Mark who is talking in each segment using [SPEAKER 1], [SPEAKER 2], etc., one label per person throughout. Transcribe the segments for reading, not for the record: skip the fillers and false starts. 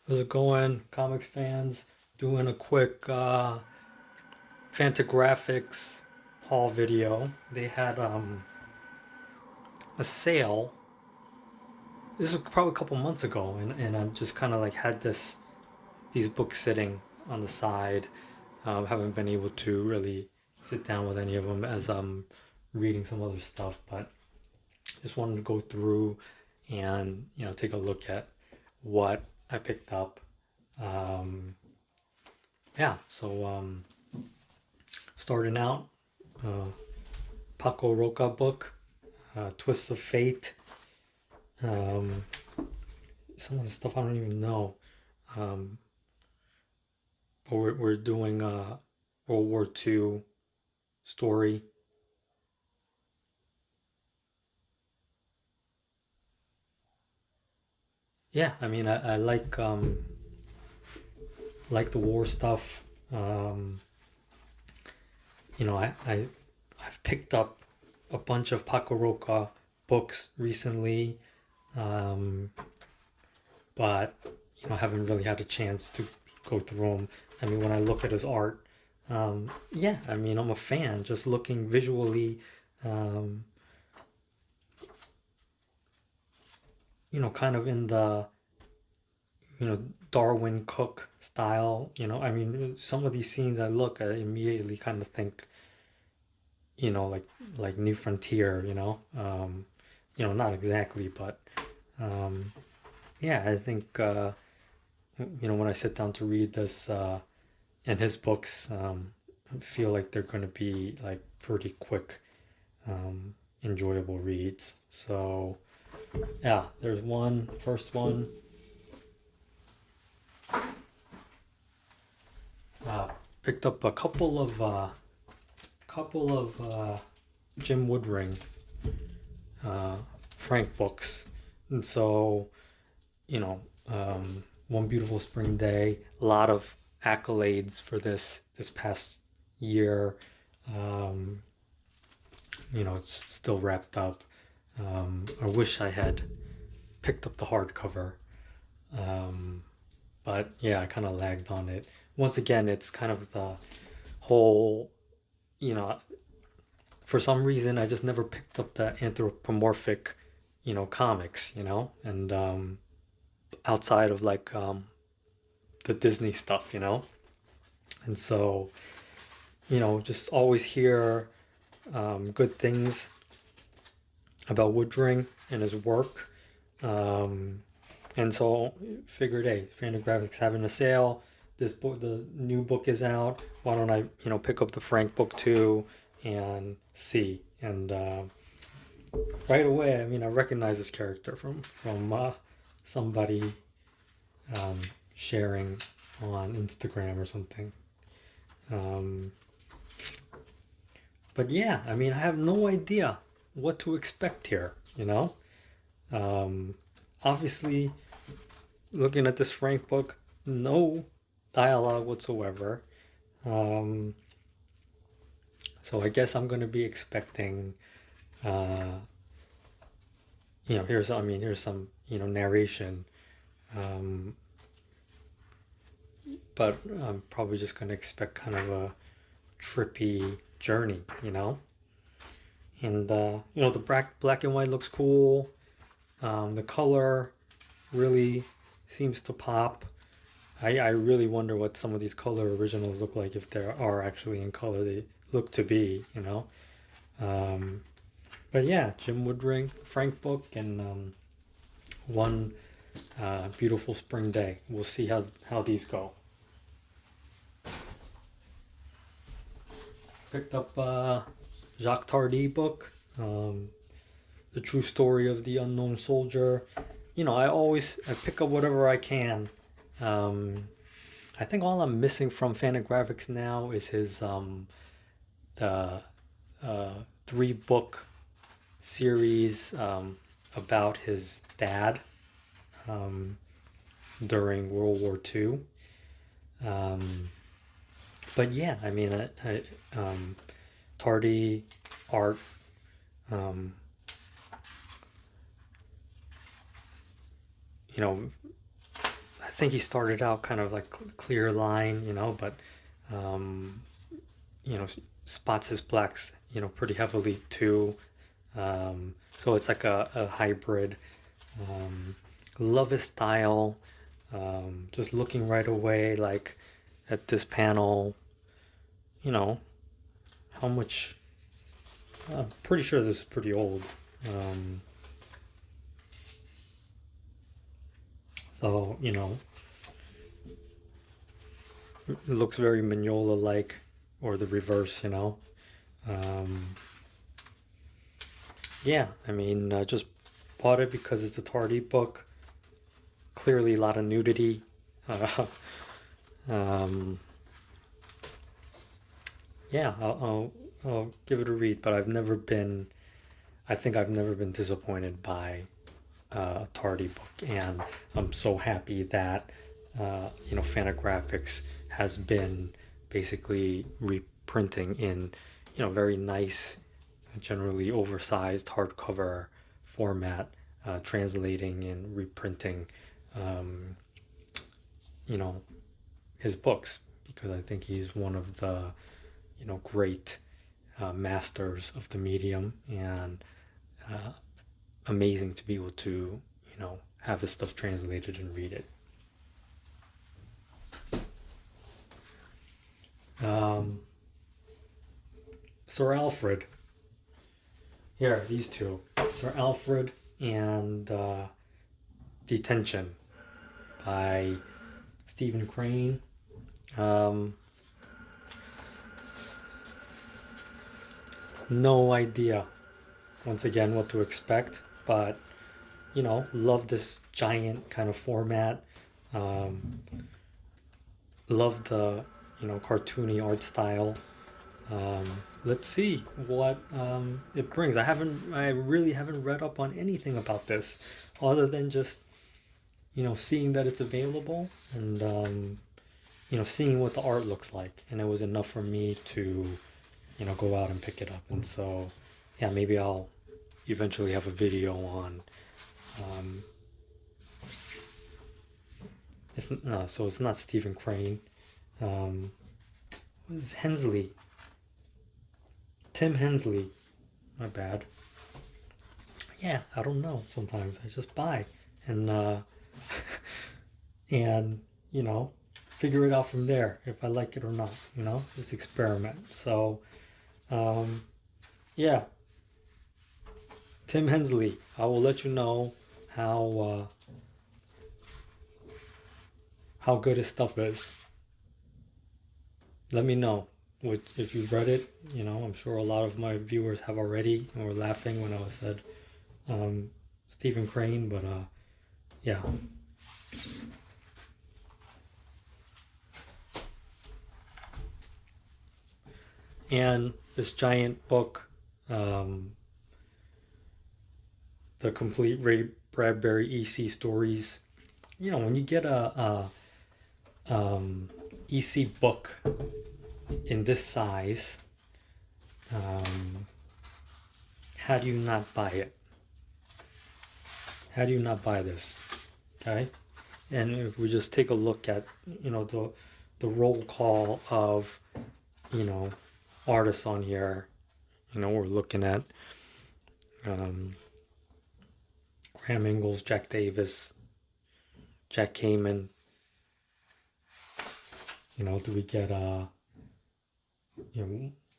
[SPEAKER 1] How's it going, comics fans? Doing a quick Fantagraphics haul video. They had a sale. This was probably a couple months ago, and I'm just kind of like had these books sitting on the side. Haven't been able to really sit down with any of them as I'm reading some other stuff, but just wanted to go through and take a look at what I picked up. Um, yeah, so starting out, uh, Paco Roca book, Twists of Fate. Um, some of the stuff I don't even know. Um, but we're doing a World War II story. Yeah, I mean I like the war stuff. I've picked up a bunch of Paco Roca books recently, um, but haven't really had a chance to go through them. I mean, when I look at his art, yeah, I mean, I'm a fan. Just looking visually, um, kind of in the Darwin Cook style. I mean, some of these scenes I immediately kind of think, like New Frontier. Not exactly, but yeah, I think when I sit down to read this and his books, I feel like they're going to be like pretty quick, enjoyable reads. So yeah, there's one first one. Uh, Picked up a couple of Jim Woodring Frank books, and so you know, One Beautiful Spring Day. A lot of accolades for this past year. Um, it's still wrapped up. I wish I had picked up the hardcover, um, but yeah, I kind of lagged on it. Once again, it's kind of the whole, you know, for some reason, I just never picked up the anthropomorphic, comics, and outside of like the Disney stuff, and so just always hear good things about Woodring and his work. Um, and so figured, hey, Fantagraphics having a sale. This book, the new book is out. Why don't I, pick up the Frank book too and see? And right away, I mean, I recognize this character from somebody um, sharing on Instagram or something. Um, but yeah, I mean, I have no idea what to expect here. Um, Obviously, looking at this Frank book, no dialogue whatsoever. Um, so I guess I'm gonna be expecting, uh, here's some narration, um, but I'm probably just gonna expect kind of a trippy journey, and the black and white looks cool. The color really seems to pop. I really wonder what some of these color originals look like if they are actually in color. They look to be, Um, but yeah, Jim Woodring, Frank book, and one beautiful spring day. We'll see how these go. Picked up Jacques Tardi book, the true story of the unknown soldier. I pick up whatever I can. I think all I'm missing from Fantagraphics now is his the 3 book series about his dad um, during World War II. Um, but yeah, I mean, Tardy art. Um, you know, I think he started out kind of like clear line, but you know, spots his blacks, pretty heavily too. So it's like a hybrid. Love his style. Just looking right away, like at this panel, how much. I'm pretty sure this is pretty old. So, it looks very Mignola like, or the reverse. Um, yeah, I mean, just bought it because it's a Tardi book. Clearly, a lot of nudity. Uh, um, yeah, I'll give it a read, but I think I've never been disappointed by a Tardi book, and I'm so happy that Fantagraphics has been basically reprinting in very nice, generally oversized hardcover format, translating and reprinting um, you know his books, because I think he's one of the great masters of the medium, and uh, amazing to be able to have his stuff translated and read it. um, Sir Alfred, here, these two, Sir Alfred and Detention by Stephen Crane. No idea, once again, what to expect, but love this giant kind of format. um, love the cartoony art style. Let's see what it brings. I really haven't read up on anything about this, other than just seeing that it's available, and seeing what the art looks like, and it was enough for me to go out and pick it up. And so, yeah, maybe I'll eventually have a video on so it's not Stephen Crane. What is Hensley? Tim Hensley. My bad. Yeah, I don't know. Sometimes I just buy and and figure it out from there if I like it or not. Just experiment. So yeah, Tim Hensley. I will let you know how good his stuff is. Let me know if you've read it. I'm sure a lot of my viewers have already, and were laughing when I said Stephen Crane, but yeah. And this giant book, the complete Ray Bradbury EC stories. When you get a EC book in this size, how do you not buy it? How do you not buy this? Okay, and if we just take a look at the roll call of artists on here, we're looking at Graham Ingalls, Jack Davis, Jack Kamen. Do we get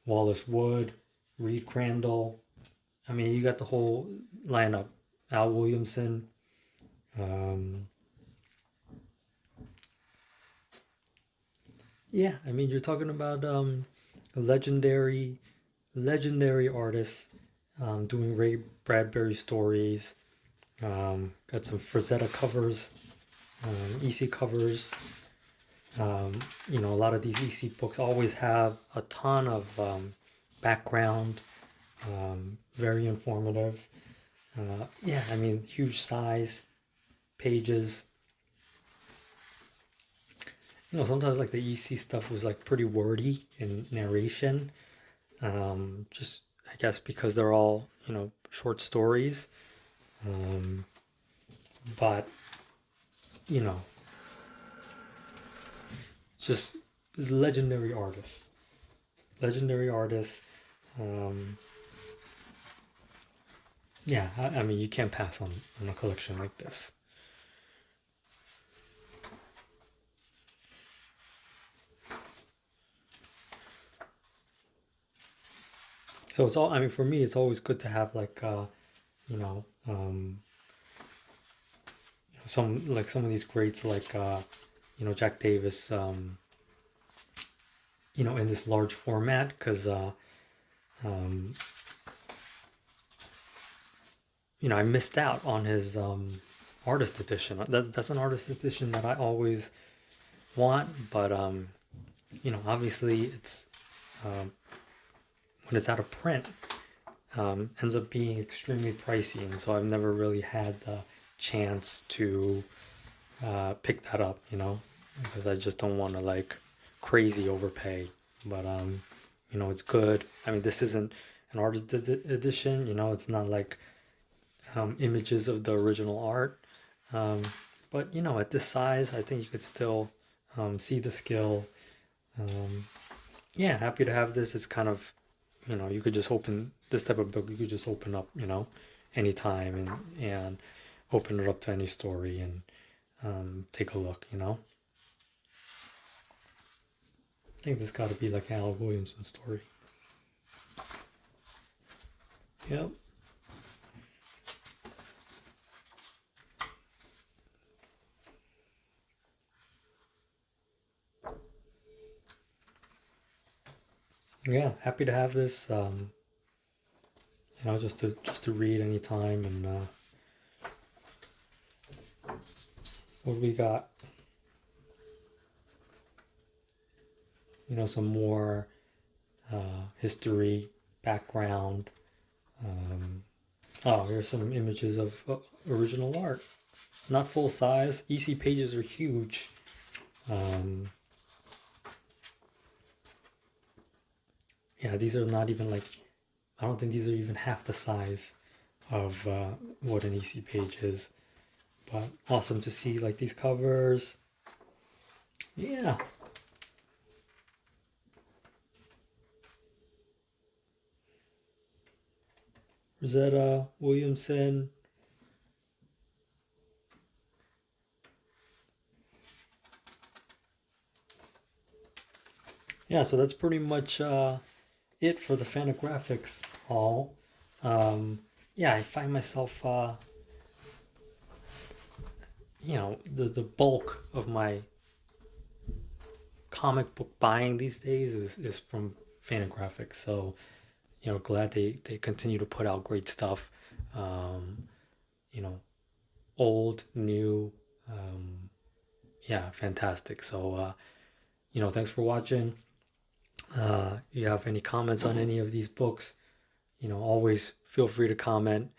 [SPEAKER 1] Wallace Wood, Reed Crandall? I mean, you got the whole lineup. Al Williamson. Yeah, I mean, you're talking about legendary artists doing Ray Bradbury stories. Got some Frazetta covers, EC covers. A lot of these EC books always have a ton of background, very informative. Yeah, I mean, huge size, pages. Sometimes like the EC stuff was like pretty wordy in narration. Just, I guess, because they're all, short stories. But, just legendary artists. Legendary artists. Yeah, I mean, you can't pass on a collection like this. So it's all. I mean, for me, it's always good to have like, you know, some of these greats like, Jack Davis, in this large format, because I missed out on his artist edition. That's an artist edition that I always want, but obviously it's when it's out of print, ends up being extremely pricey, and so I've never really had the chance to pick that up, because I just don't want to like crazy overpay. But it's good. I mean, this isn't an artist edition, it's not like images of the original art, but at this size, I think you could still see the skill. Yeah, happy to have this. It's kind of, you could just open this type of book. You could just open up, anytime and open it up to any story and take a look. I think this got to be like an Al Williamson story. Yep. Yeah, happy to have this. Just to read anytime. And what do we got? Some more history, background. Here's some images of original art. Not full size. EC pages are huge. Yeah, these are not even like, I don't think these are even half the size of what an EC page is. But awesome to see like these covers. Yeah. Rosetta Williamson. Yeah, so that's pretty much it for the Fantagraphics haul. Yeah, I find myself, the bulk of my comic book buying these days is from Fantagraphics. So, glad they continue to put out great stuff. Old, new, yeah, fantastic. So, thanks for watching. You have any comments on any of these books, always feel free to comment.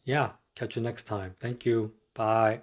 [SPEAKER 1] Yeah, catch you next time. Thank you. Bye.